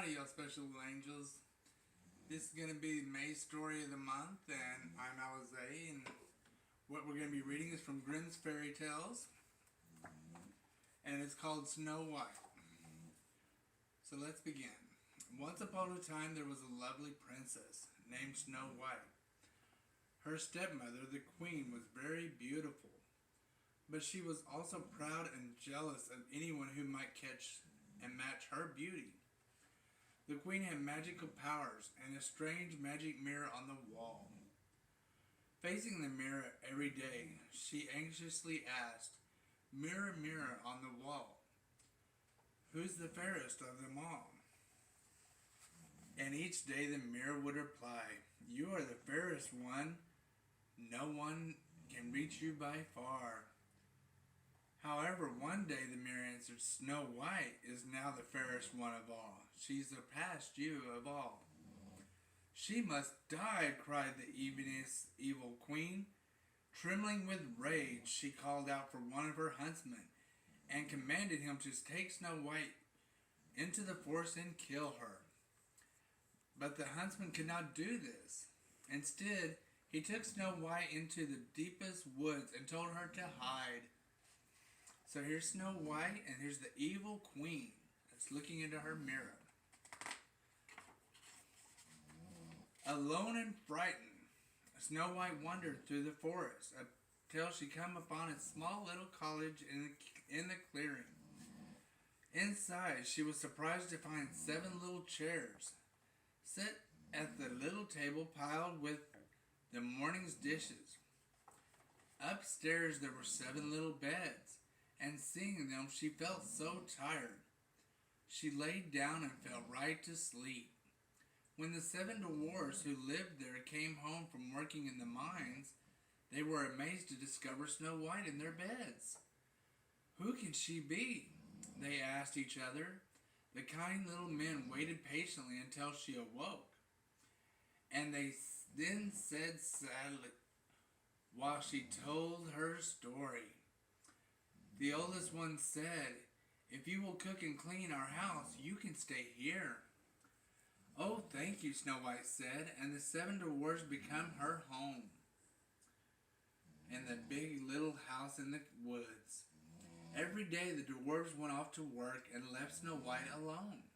Howdy, y'all special little angels. This is going to be May's story of the month, and I'm Alize, and what we're going to be reading is from Grimm's Fairy Tales, and it's called Snow White. So let's begin. Once upon a time there was a lovely princess named Snow White. Her stepmother, the queen, was very beautiful, but she was also proud and jealous of anyone who might catch and match her beauty. The queen had magical powers and a strange magic mirror on the wall. Facing the mirror every day, she anxiously asked, "Mirror, mirror on the wall, who's the fairest of them all?" And each day the mirror would reply, "You are the fairest one. No one can reach you by far." However, one day the mirror answered, "Snow White is now the fairest one of all. She surpassed you of all." "She must die," cried the evil queen. Trembling with rage, she called out for one of her huntsmen and commanded him to take Snow White into the forest and kill her. But the huntsman could not do this. Instead, he took Snow White into the deepest woods and told her to hide. So here's Snow White, and here's the evil queen that's looking into her mirror. Alone and frightened, Snow White wandered through the forest until she came upon a small little cottage in the clearing. Inside, she was surprised to find 7 little chairs set at the little table piled with the morning's dishes. Upstairs, there were 7 little beds, and seeing them, she felt so tired. She laid down and fell right to sleep. When the 7 dwarfs who lived there came home from working in the mines, they were amazed to discover Snow White in their beds. "Who can she be?" they asked each other. The kind little men waited patiently until she awoke, and they then said sadly, while she told her story. The oldest one said, "If you will cook and clean our house, you can stay here." "Oh, thank you," Snow White said, and the 7 dwarfs became her home in the big little house in the woods. Every day the dwarfs went off to work and left Snow White alone.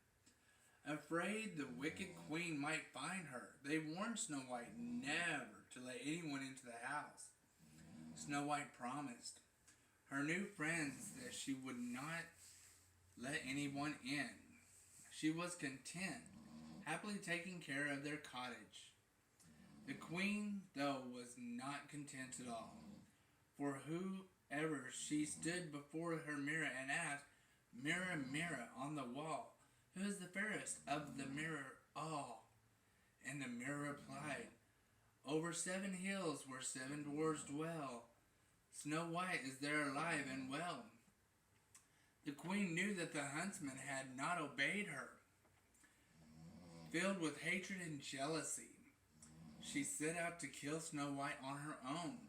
Afraid the wicked queen might find her, they warned Snow White never to let anyone into the house. Snow White promised her new friends that she would not let anyone in. She was content, happily taking care of their cottage. The queen, though, was not content at all, for whoever she stood before her mirror and asked, "Mirror, mirror on the wall, who is the fairest of the mirror all?" And the mirror replied, "Over 7 hills where 7 dwarfs dwell, Snow White is there alive and well." The queen knew that the huntsman had not obeyed her. Filled with hatred and jealousy, she set out to kill Snow White on her own.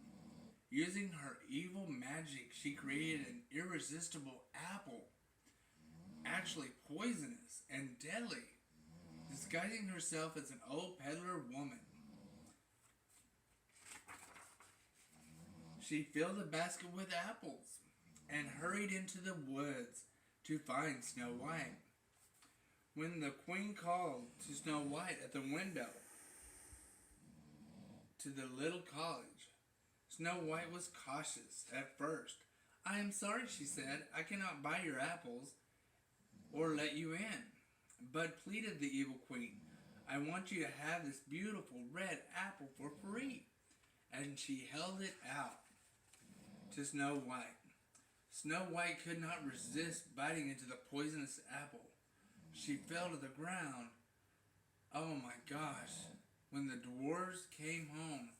Using her evil magic, she created an irresistible apple, actually poisonous and deadly, disguising herself as an old peddler woman. She filled a basket with apples and hurried into the woods to find Snow White. When the queen called to Snow White at the window to the little cottage, Snow White was cautious at first. "I am sorry," she said. "I cannot buy your apples or let you in." "But," pleaded the evil queen, "I want you to have this beautiful red apple for free." And she held it out to Snow White. Snow White could not resist biting into the poisonous apple. She fell to the ground. Oh my gosh. When the dwarves came home,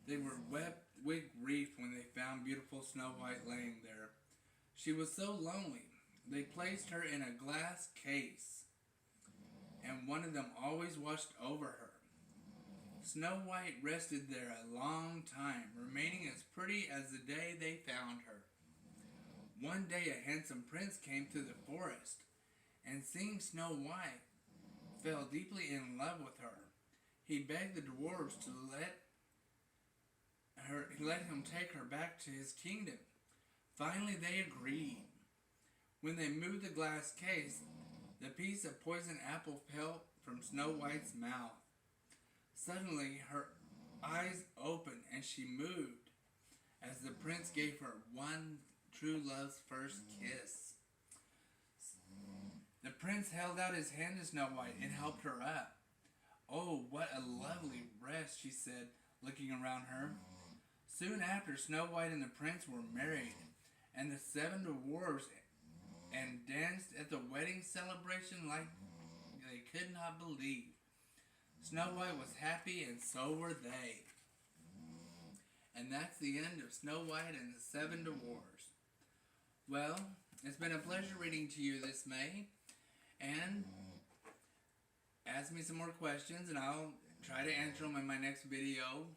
they were wept with grief when they found beautiful Snow White laying there. She was so lonely. They placed her in a glass case, and one of them always watched over her. Snow White rested there a long time, remaining as pretty as the day they found her. One day a handsome prince came to the forest, and seeing Snow White, fell deeply in love with her. He begged the dwarves to let him take her back to his kingdom. Finally, they agreed. When they moved the glass case, the piece of poisoned apple fell from Snow White's mouth. Suddenly, her eyes opened and she moved as the prince gave her one true love's first kiss. The prince held out his hand to Snow White and helped her up. "Oh, what a lovely rest," she said, looking around her. Soon after, Snow White and the prince were married, and the 7 dwarves and danced at the wedding celebration like they could not believe. Snow White was happy, and so were they. And that's the end of Snow White and the 7 dwarves. Well, it's been a pleasure reading to you this May, and ask me some more questions, and I'll try to answer them in my next video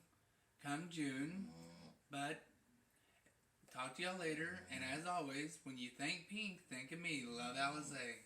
come June. But talk to y'all later, and as always, when you think pink, think of me. Love, Alize.